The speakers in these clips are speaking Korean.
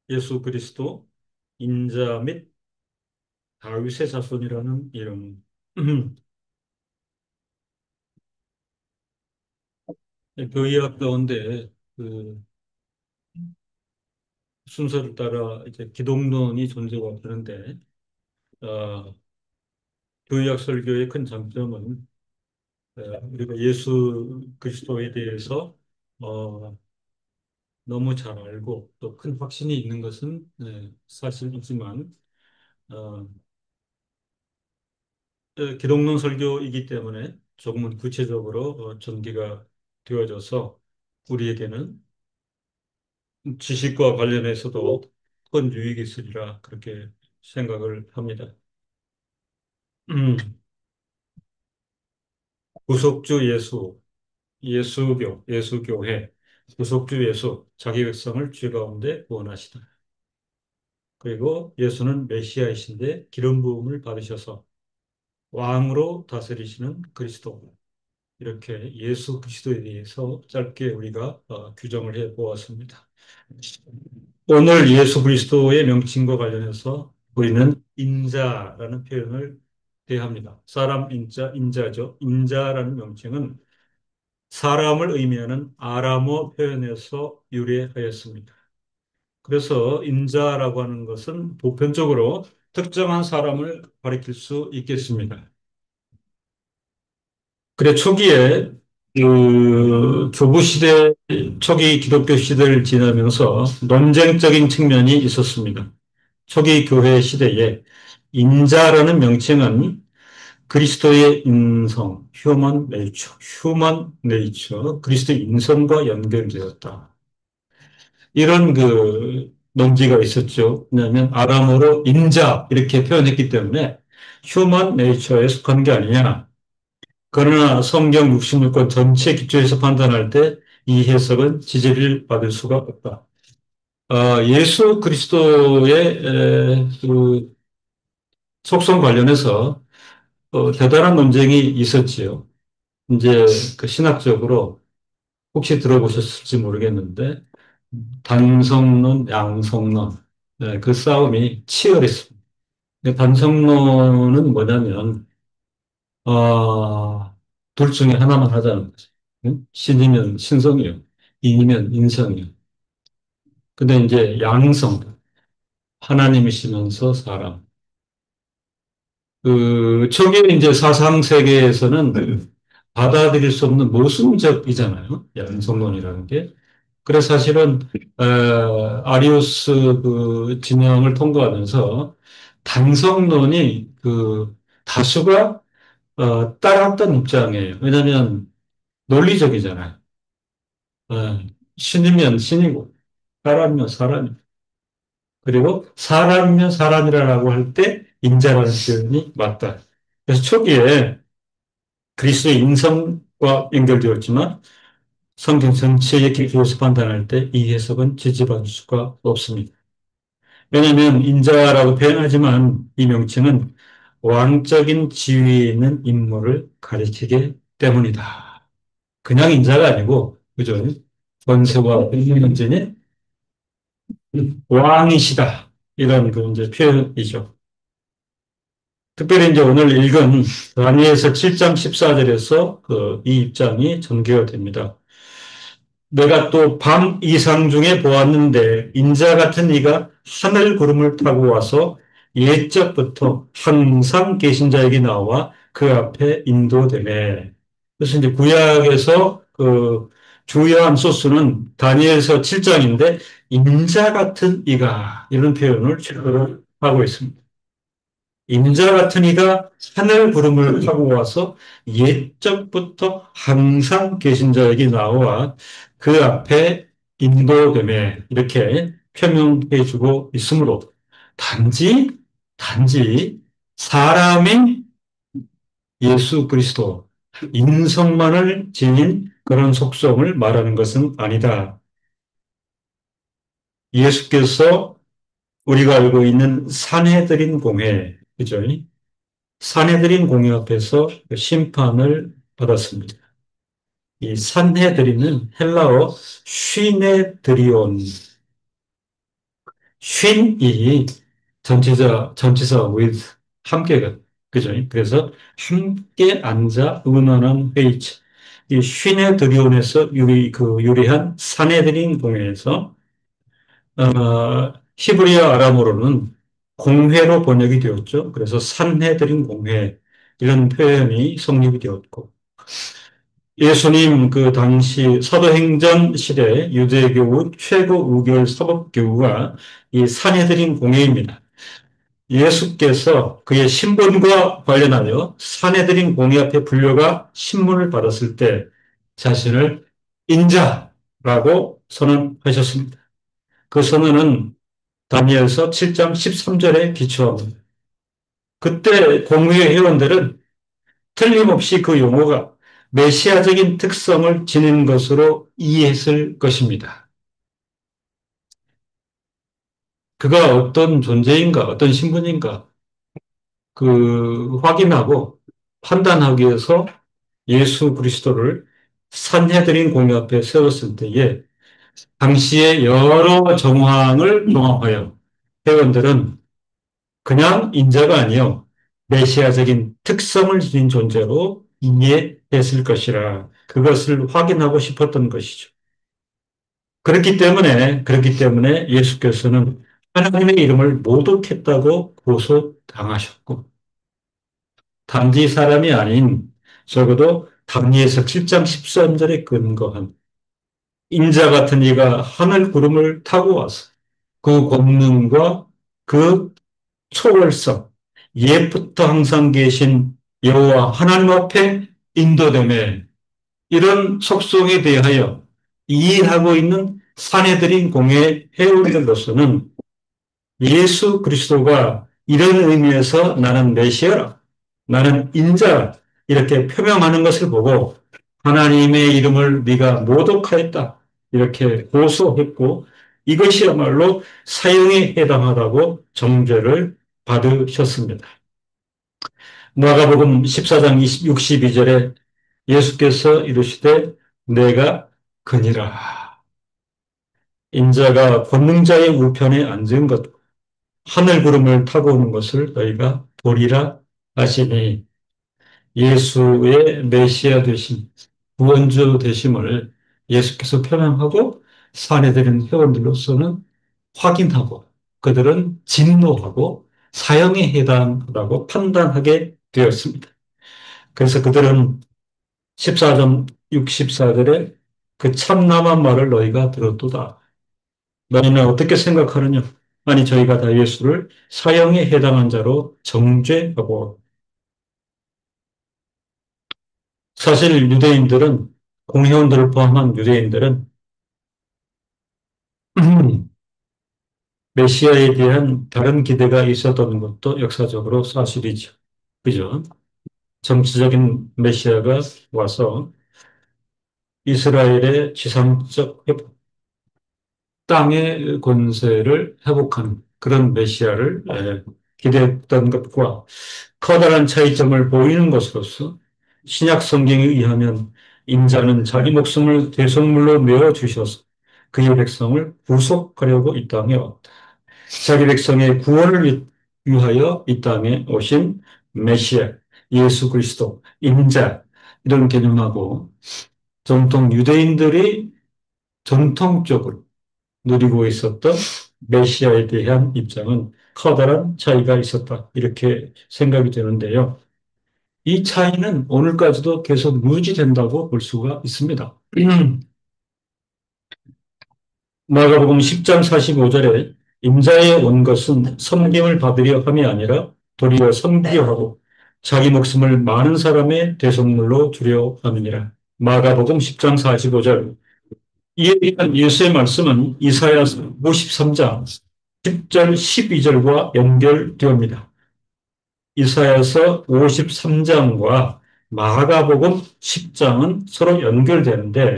예수 그리스도 인자 및 다윗의 자손이라는 이름. 교의학 가운데 그 순서를 따라 이제 기독론이 존재가 되는데, 어, 교의학 설교의 큰 장점은 우리가 예수 그리스도에 대해서 어, 너무 잘 알고 또 큰 확신이 있는 것은 사실이지만, 어, 기독론 설교이기 때문에 조금은 구체적으로 전개가 되어져서 우리에게는 지식과 관련해서도 큰 유익이 있으리라 그렇게 생각을 합니다. 음, 구속주 예수, 예수교, 예수교회, 구속주 예수, 자기 백성을 죄 가운데 구원하시다. 그리고 예수는 메시아이신데 기름 부음을 받으셔서 왕으로 다스리시는 그리스도. 이렇게 예수 그리스도에 대해서 짧게 우리가 규정을 해 보았습니다. 오늘 예수 그리스도의 명칭과 관련해서 우리는 인자라는 표현을 대합니다. 사람 인자, 인자죠. 인자라는 명칭은 사람을 의미하는 아람어 표현에서 유래하였습니다. 그래서 인자라고 하는 것은 보편적으로 특정한 사람을 가리킬 수 있겠습니다. 그래, 초기에 교부 시대, 초기 기독교 시대를 지나면서 논쟁적인 측면이 있었습니다. 초기 교회 시대에 인자라는 명칭은 그리스도의 인성, 휴먼 네이처, 그리스도의 인성과 연결되었다. 이런 논지가 있었죠. 왜냐하면 아람어로 인자 이렇게 표현했기 때문에 휴먼 네이처에 속한 게 아니냐. 그러나 성경 66권 전체 기초에서 판단할 때 이 해석은 지지를 받을 수가 없다. 예수 그리스도의 속성 관련해서 대단한 논쟁이 있었지요. 이제 신학적으로 혹시 들어보셨을지 모르겠는데 단성론, 양성론 그 싸움이 치열했습니다. 단성론은 뭐냐면 둘 중에 하나만 하자는 거죠. 응? 신이면 신성이요, 인이면 인성이요. 근데 이제 양성, 하나님이시면서 사람. 초기 이제 사상 세계에서는 받아들일 수 없는 모순적이잖아요. 양성론이라는 게. 그래서 사실은 아리우스 진영을 통과하면서 단성론이 다수가 따라왔던 입장이에요. 왜냐하면 논리적이잖아요. 어, 신이면 신이고 사람이면 사람이고, 그리고 사람이면 사람이라고 할 때 인자라는 표현이 맞다. 그래서 초기에 그리스도의 인성과 연결되었지만 성경 전체의 기초에서 판단할 때 이 해석은 지지받을 수가 없습니다. 왜냐하면 인자라고 표현하지만 이 명칭은 왕적인 지위에 있는 인물을 가리키기 때문이다. 그냥 인자가 아니고, 그죠? 권세와 권능전쟁의 왕이시다. 이런 이제 표현이죠. 특별히 이제 오늘 읽은 다니엘서 7장 14절에서 이 입장이 전개가 됩니다. 내가 또 밤 이상 중에 보았는데 인자 같은 이가 하늘 구름을 타고 와서 옛적부터 항상 계신 자에게 나와 그 앞에 인도되네. 그래서 이제 구약에서 주요한 소스는 다니엘서 7장인데 인자 같은 이가 이런 표현을 주로 하고 있습니다. 인자 같은 이가 하늘 구름을 타고 와서 옛적부터 항상 계신 자에게 나와 그 앞에 인도됨에 이렇게 표명해 주고 있으므로 단지, 단지 사람인 예수 그리스도 인성만을 지닌 그런 속성을 말하는 것은 아니다. 예수께서 우리가 알고 있는 산해드린 공회, 그죠? 산헤드린 공회 앞에서 심판을 받았습니다. 이 산헤드린은 헬라어 쉬네드리온, 쉰이 전치사 with 함께가 그죠? 그래서 함께 앉아 의논한 회의체. 이 쉰의 드리온에서 유리한 사내들인 공회에서 히브리어 아람어로는 공회로 번역이 되었죠. 그래서 산해드린 공회 이런 표현이 성립이 되었고 예수님 그 당시 사도행전 시대 유대교 최고 의결 사법교구가 이 산해드린 공회입니다. 예수께서 그의 신분과 관련하여 산해드린 공회 앞에 불려가 신문을 받았을 때 자신을 인자라고 선언하셨습니다. 그 선언은 다니엘서 7장 13절에 기초합니다. 그때 공회 회원들은 틀림없이 그 용어가 메시아적인 특성을 지닌 것으로 이해했을 것입니다. 그가 어떤 존재인가, 어떤 신분인가, 확인하고 판단하기 위해서 예수 그리스도를 산해드린 공회 앞에 세웠을 때에 당시의 여러 정황을 종합하여 회원들은 그냥 인자가 아니요 메시아적인 특성을 지닌 존재로 이해했을 것이라 그것을 확인하고 싶었던 것이죠. 그렇기 때문에 예수께서는 하나님의 이름을 모독했다고 고소당하셨고 단지 사람이 아닌 적어도 답리에서 7장 13절에 근거한 인자 같은 이가 하늘 구름을 타고 와서 그 권능과 그 초월성, 옛부터 항상 계신 여호와 하나님 앞에 인도됨에 이런 속성에 대하여 이해하고 있는 사내들인 공회 회원들로서는 예수 그리스도가 이런 의미에서 나는 메시아라, 나는 인자라 이렇게 표명하는 것을 보고 하나님의 이름을 네가 모독하였다 이렇게 고소했고 이것이야말로 사형에 해당하다고 정죄를 받으셨습니다. 마가복음 14장 62절에 예수께서 이르시되 내가 그니라. 인자가 권능자의 우편에 앉은 것, 하늘 구름을 타고 오는 것을 너희가 보리라 하시니 예수의 메시아 되심, 구원주 되심을 예수께서 표명하고 사내들인 회원들로서는 확인하고 그들은 진노하고 사형에 해당하다고 판단하게 되었습니다. 그래서 그들은 14점 64절에 그 참남한 말을 너희가 들었도다. 너희는 어떻게 생각하느냐? 아니 저희가 다 예수를 사형에 해당한 자로 정죄하고 사실 유대인들은 공회원들을 포함한 유대인들은 메시아에 대한 다른 기대가 있었던 것도 역사적으로 사실이죠. 그죠? 정치적인 메시아가 와서 이스라엘의 지상적 회복, 땅의 권세를 회복하는 그런 메시아를 기대했던 것과 커다란 차이점을 보이는 것으로서 신약 성경에 의하면 인자는 자기 목숨을 대속물로 내어 주셔서 그의 백성을 구속하려고 이 땅에 왔다. 자기 백성의 구원을 위하여 이 땅에 오신 메시아, 예수 그리스도, 인자 이런 개념하고 전통 유대인들이 전통적으로 누리고 있었던 메시아에 대한 입장은 커다란 차이가 있었다. 이렇게 생각이 되는데요. 이 차이는 오늘까지도 계속 유지된다고 볼 수가 있습니다. 마가복음 10장 45절에 임자에 온 것은 섬김을 받으려 함이 아니라 도리어 섬기려 하고 자기 목숨을 많은 사람의 대속물로 주려 함이니라. 마가복음 10장 45절 이에 대한 예수의 말씀은 이사야서 53장 10절 12절과 연결되옵니다. 이사야서 53장과 마가복음 10장은 서로 연결되는데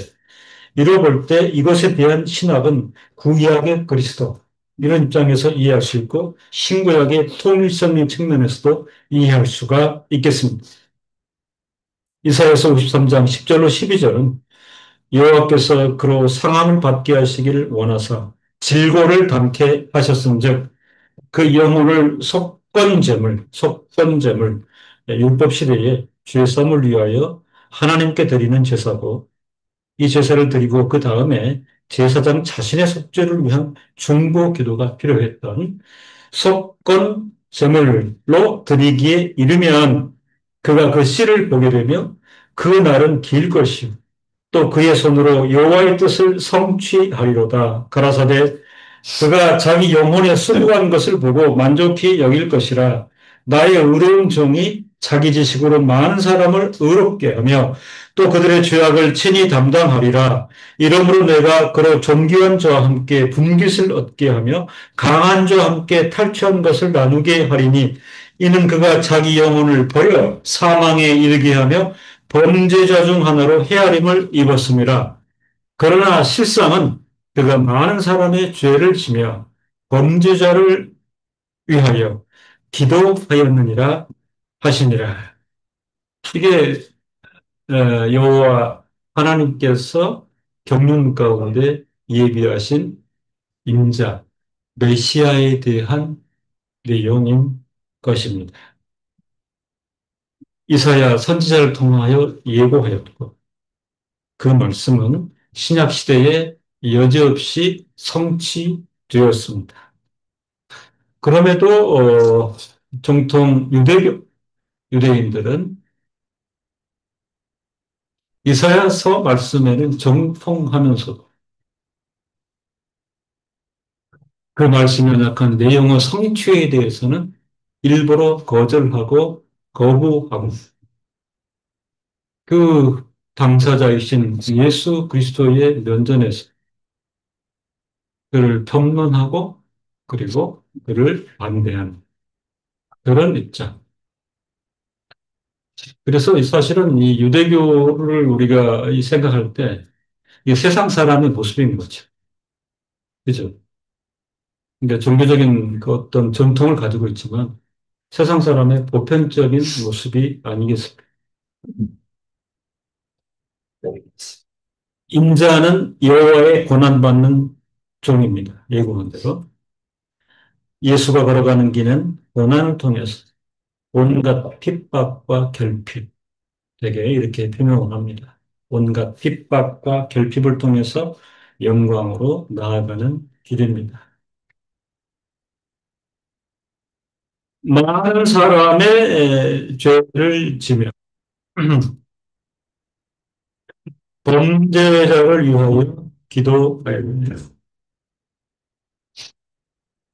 이로 볼 때 이것에 대한 신학은 구약의 그리스도 이런 입장에서 이해할 수 있고 신구약의 통일성의 측면에서도 이해할 수가 있겠습니다. 이사야서 53장 10절로 12절은 여호와께서 그로 상함을 받게 하시기를 원하사 질고를 담게 하셨은즉 그 영혼을 속건제물, 율법 시대에 주의 썸을 위하여 하나님께 드리는 제사고 이 제사를 드리고 그 다음에 제사장 자신의 속죄를 위한 중보 기도가 필요했던 속건 제물로 드리기에 이르면 그가 그 씨를 보게 되며 그 날은 길 것이요 또 그의 손으로 여호와의 뜻을 성취하리로다. 가라사대 그가 자기 영혼에 수고한 것을 보고 만족히 여길 것이라. 나의 의로운 종이 자기 지식으로 많은 사람을 의롭게 하며 또 그들의 죄악을 친히 담당하리라. 이러므로 내가 그로 존귀한 자와 함께 분깃을 얻게 하며 강한 자와 함께 탈취한 것을 나누게 하리니 이는 그가 자기 영혼을 버려 사망에 이르게 하며 범죄자 중 하나로 헤아림을 입었습니다. 그러나 실상은 그가 많은 사람의 죄를 지며 범죄자를 위하여 기도하였느니라 하시니라. 이게 여호와 하나님께서 경륜 가운데 예비하신 인자 메시아에 대한 내용인 것입니다. 이사야 선지자를 통하여 예고하였고 그 말씀은 신약 시대에 여지없이 성취되었습니다. 그럼에도 정통 유대인들은 이사야서 말씀에는 정통하면서도 그 말씀에 약한 내용의 성취에 대해서는 일부러 거절하고 거부하고 그 당사자이신 예수 그리스도의 면전에서 그를 평론하고 그리고 그를 반대하는 그런 입장. 그래서 사실은 이 유대교를 우리가 생각할 때 이 세상 사람의 모습인 거죠. 그죠? 그러니까 종교적인 그 어떤 전통을 가지고 있지만 세상 사람의 보편적인 모습이 아니겠습니까? 인자는 여호와의 고난받는 종입니다. 예고한 대로. 예수가 걸어가는 길은 고난을 통해서 온갖 핍박과 결핍, 되게 이렇게 표명을 합니다. 온갖 핍박과 결핍을 통해서 영광으로 나아가는 길입니다. 많은 사람의 죄를 지며 범죄자를 위하여 기도하여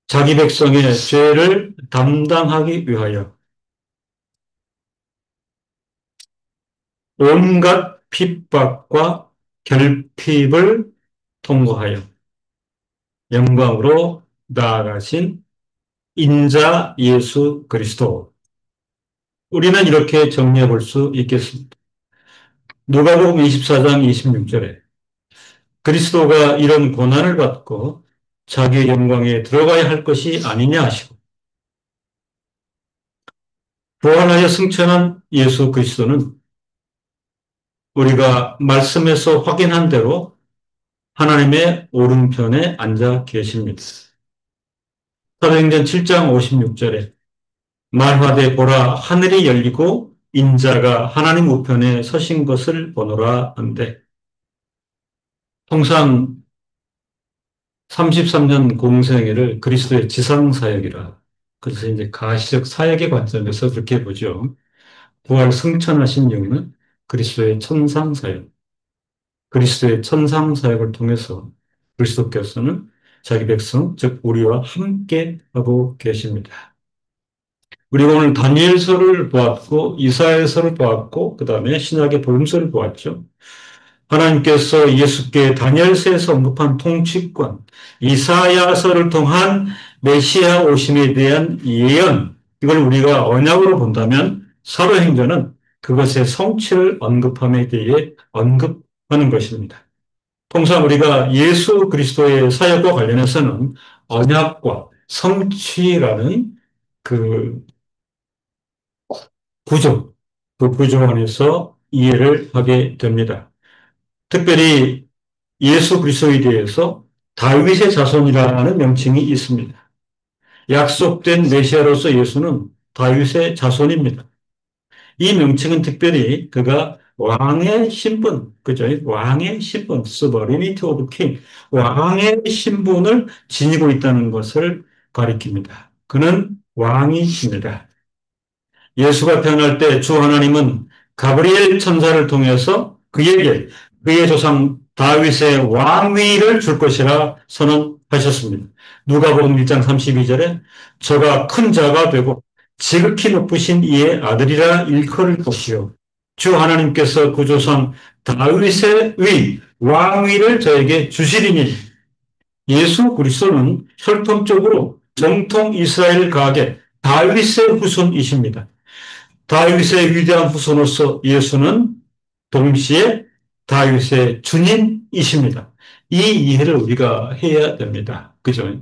자기 백성의 죄를 담당하기 위하여 온갖 핍박과 결핍을 통과하여 영광으로 나아가신 인자 예수 그리스도. 우리는 이렇게 정리해 볼 수 있겠습니다. 누가복음 24장 26절에 그리스도가 이런 고난을 받고 자기의 영광에 들어가야 할 것이 아니냐 하시고 부활하여 승천한 예수 그리스도는 우리가 말씀에서 확인한 대로 하나님의 오른편에 앉아 계십니다. 사도행전 7장 56절에 말하되 보라 하늘이 열리고 인자가 하나님 우편에 서신 것을 보노라 한데 통상 33년 공생애를 그리스도의 지상사역이라 그래서 이제 가시적 사역의 관점에서 그렇게 보죠. 부활 승천하신 이유는 그리스도의 천상사역, 그리스도의 천상사역을 통해서 그리스도께서는 자기 백성, 즉 우리와 함께 하고 계십니다. 우리가 오늘 다니엘서를 보았고 이사야서를 보았고 그 다음에 신약의 복음서를 보았죠. 하나님께서 예수께 다니엘서에서 언급한 통치권, 이사야서를 통한 메시아 오심에 대한 예언, 이걸 우리가 언약으로 본다면 사도행전은 그것의 성취를 언급함에 대해 언급하는 것입니다. 통상 우리가 예수 그리스도의 사역과 관련해서는 언약과 성취라는 그 구조, 그 구조 안에서 이해를 하게 됩니다. 특별히 예수 그리스도에 대해서 다윗의 자손이라는 명칭이 있습니다. 약속된 메시아로서 예수는 다윗의 자손입니다. 이 명칭은 특별히 그가 왕의 신분, 그죠? 왕의 신분, sovereignty of king, 왕의 신분을 지니고 있다는 것을 가리킵니다. 그는 왕이십니다. 예수가 태어날 때 주 하나님은 가브리엘 천사를 통해서 그에게 그의 조상 다윗의 왕위를 줄 것이라 선언하셨습니다. 누가복음 1장 32절에 저가 큰 자가 되고 지극히 높으신 이의 아들이라 일컬을 것이요 주 하나님께서 그 조상 다윗의 왕위를 저에게 주시리니 예수 그리스도는 혈통적으로 정통 이스라엘 가계 다윗의 후손이십니다. 다윗의 위대한 후손으로서 예수는 동시에 다윗의 주님이십니다. 이 이해를 우리가 해야 됩니다. 그죠?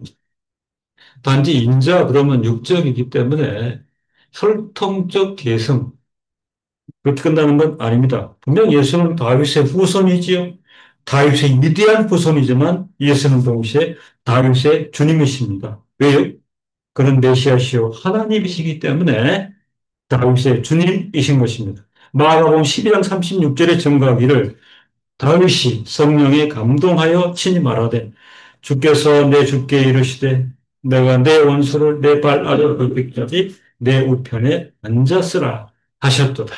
단지 인자 그러면 육적이기 때문에 혈통적 계승 그렇게 끝나는 건 아닙니다. 분명 예수는 다윗의 후손이지요. 다윗의 위대한 후손이지만 예수는 동시에 다윗의 주님이십니다. 왜요? 그는 메시아시오 하나님이시기 때문에 다윗의 주님이신 것입니다. 마가복음 12장 36절에 증거하기를 다윗이 성령에 감동하여 친히 말하되 주께서 내 주께 이르시되 내가 내 원수를 내 발 아래 굴비까지 내 우편에 앉았으라 하셨도다.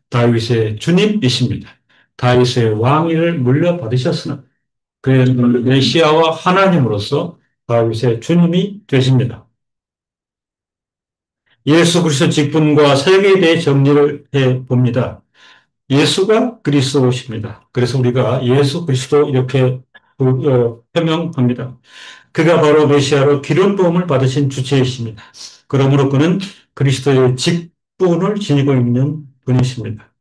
다윗의 주님이십니다. 다윗의 왕위를 물려받으셨으나 그의 메시아와 하나님으로서 다윗의 주님이 되십니다. 예수 그리스도 직분과 사역에 대해 정리를 해 봅니다. 예수가 그리스도십니다. 그래서 우리가 예수 그리스도 이렇게 표명합니다. 그가 바로 메시아로 기름 부음을 받으신 주체이십니다. 그러므로 그는 그리스도의 직분을 지니고 있는 분이십니다.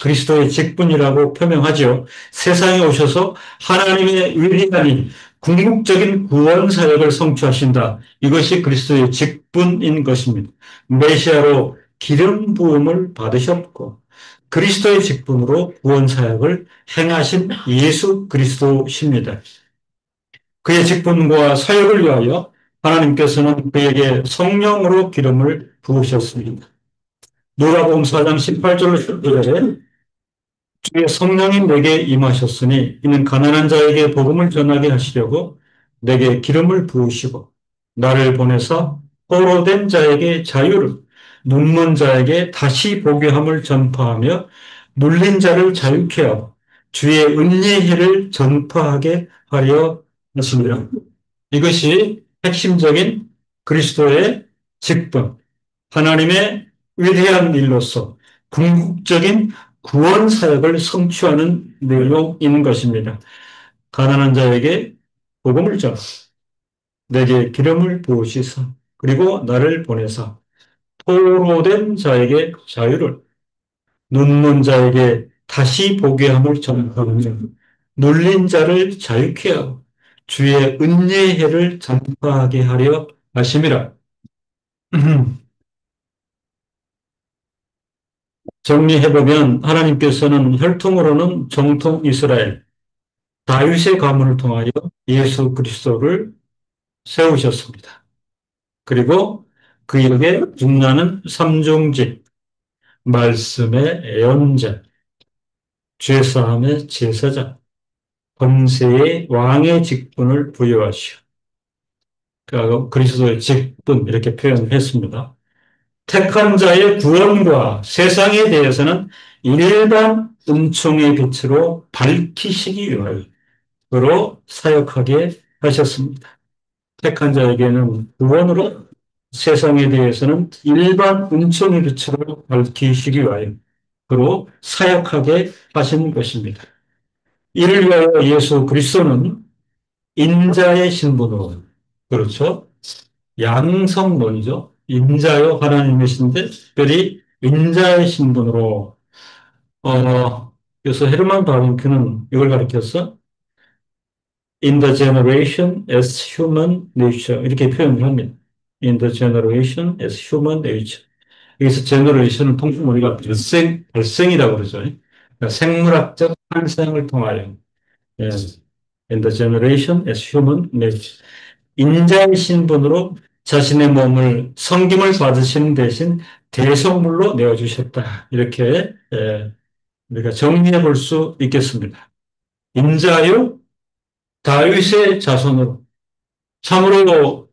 그리스도의 직분이라고 표명하죠. 세상에 오셔서 하나님의 위대한 궁극적인 구원 사역을 성취하신다. 이것이 그리스도의 직분인 것입니다. 메시아로 기름 부음을 받으셨고 그리스도의 직분으로 구원 사역을 행하신 예수 그리스도십니다. 그의 직분과 사역을 위하여 하나님께서는 그에게 성령으로 기름을 부으셨습니다. 누가복음 4장 18절로 19절에 주의 성령이 내게 임하셨으니 이는 가난한 자에게 복음을 전하게 하시려고 내게 기름을 부으시고 나를 보내사 포로된 자에게 자유를 눈먼 자에게 다시 보게 함을 전파하며 눌린 자를 자유케 하고 주의 은혜의 해를 전파하게 하려 하십니다. 이것이 핵심적인 그리스도의 직분, 하나님의 위대한 일로서 궁극적인 구원 사역을 성취하는 내용인 것입니다. 가난한 자에게 복음을 전하, 내게 기름을 부으시사, 그리고 나를 보내사 포로된 자에게 자유를, 눈먼 자에게 다시 보게 함을 전하며 눌린 자를 자유케 하고 주의 은혜의 해를 전파하게 하려 하심이라. 정리해보면 하나님께서는 혈통으로는 정통 이스라엘, 다윗의 가문을 통하여 예수 그리스도를 세우셨습니다. 그리고 그에게 중나는 삼종직, 말씀의 애언자, 죄사함의 제사장, 권세의 왕의 직분을 부여하시오. 그리스도의 직분 이렇게 표현했습니다. 택한 자의 구원과 세상에 대해서는 일반 은총의 빛으로 밝히시기 위하여 그로 사역하게 하셨습니다. 택한 자에게는 구원으로 세상에 대해서는 일반 은총의 빛으로 밝히시기 위하여 그로 사역하게 하신 것입니다. 이를 위하여 예수 그리스도는 인자의 신분으로 그렇죠. 양성론이죠. 인자요 하나님이신데 특별히 인자의 신분으로 그래서 헤르만 바vin크는 이걸 가리켜서 in the generation as human nature 이렇게 표현을 합니다. in the generation as human nature. 여기서 generation은 통상 우리가 발생이라고 그러죠. 그러니까 생물학적 탄생을 통하여 예. and the generation as human nature. 인자의 신분으로 자신의 몸을 섬김을 받으시는 대신 대성물로 내어주셨다. 이렇게 우리가 정리해 볼 수 있겠습니다. 인자요 다윗의 자손으로 참으로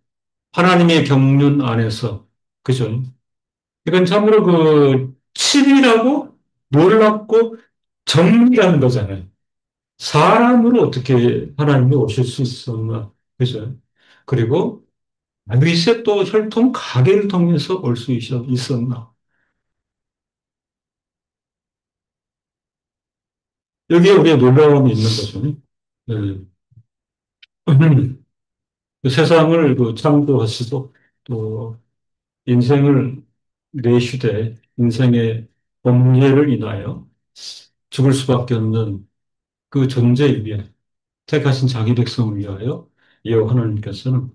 하나님의 경륜 안에서 그죠? 이건 참으로 그 치밀하고 놀랍고 정밀한 거잖아요. 사람으로 어떻게 하나님이 오실 수 있었나, 그죠? 그리고 다윗의 또 혈통 가계를 통해서 올 수 있었나. 여기에 우리의 놀라움이 있는 거죠. 네. 그 세상을 그 창조하시고 또 인생을 내쉬되 인생의 범죄를 인하여 죽을 수밖에 없는 그 존재에 위해 택하신 자기 백성을 위하여 여호와 하나님께서는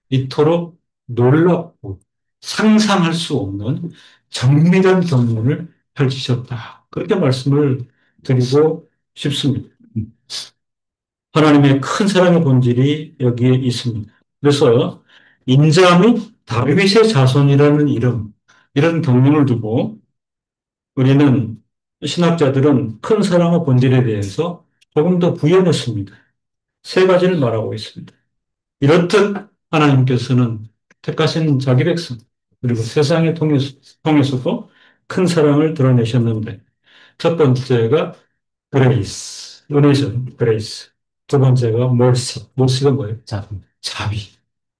이토록 놀랍고 상상할 수 없는 정밀한 경륜을 펼치셨다. 그렇게 말씀을 드리고 싶습니다. 하나님의 큰 사랑의 본질이 여기에 있습니다. 그래서 인자 및 다윗의 자손이라는 이름, 이런 경륜을 두고 우리는 신학자들은 큰 사랑의 본질에 대해서 조금 더 부연했습니다. 세 가지를 말하고 있습니다. 이렇듯 하나님께서는 택하신 자기 백성, 그리고 세상에 통해서도 큰 사랑을 드러내셨는데, 첫 번째가 그레이스, 은혜죠, 그레이스. 두 번째가 멀시, 멀시가 뭐예요? 자비. 자비.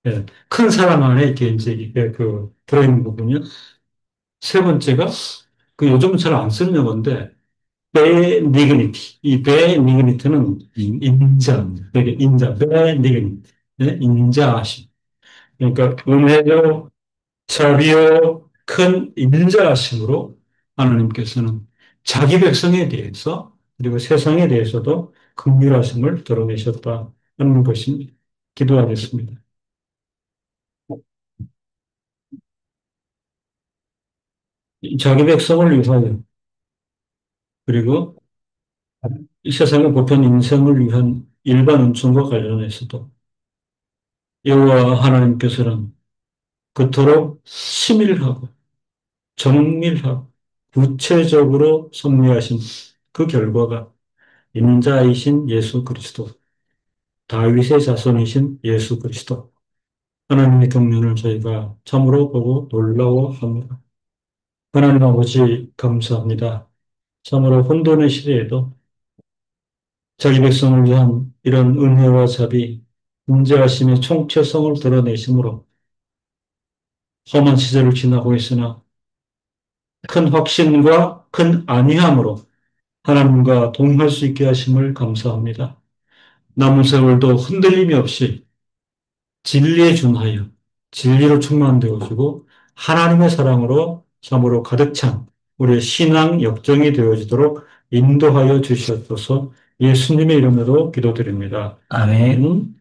예, 큰 사랑 안에 이렇게 이제 이게 그 들어있는 부분이요. 세 번째가 그 요즘 잘 안 쓰는 용어인데, 베니그니티. 이 베니그니티는 인자, 되게 인자, 베니그니티. 예, 인자하심. 그러니까 은혜요, 자비요, 큰 인자하심으로 하나님께서는 자기 백성에 대해서 그리고 세상에 대해서도 긍휼하심을 드러내셨다는 것입니다. 기도하겠습니다. 자기 백성을 위하여 그리고 이 세상의 보편 인생을 위한 일반 은총과 관련해서도 여호와 하나님께서는 그토록 치밀하고 정밀하고 구체적으로 섭리하신 그 결과가 인자이신 예수 그리스도, 다윗의 자손이신 예수 그리스도, 하나님의 경륜을 저희가 참으로 보고 놀라워합니다. 하나님 아버지 감사합니다. 참으로 혼돈의 시대에도 자기 백성을 위한 이런 은혜와 자비, 인자하심의 총체성을 드러내심으로 험한 시대를 지나고 있으나 큰 확신과 큰 안위함으로 하나님과 동행할 수 있게 하심을 감사합니다. 남은 세월도 흔들림이 없이 진리에 준하여 진리로 충만되어지고 하나님의 사랑으로 참으로 가득 찬 우리의 신앙 역정이 되어지도록 인도하여 주시옵소서. 예수님의 이름으로 기도드립니다. 아멘.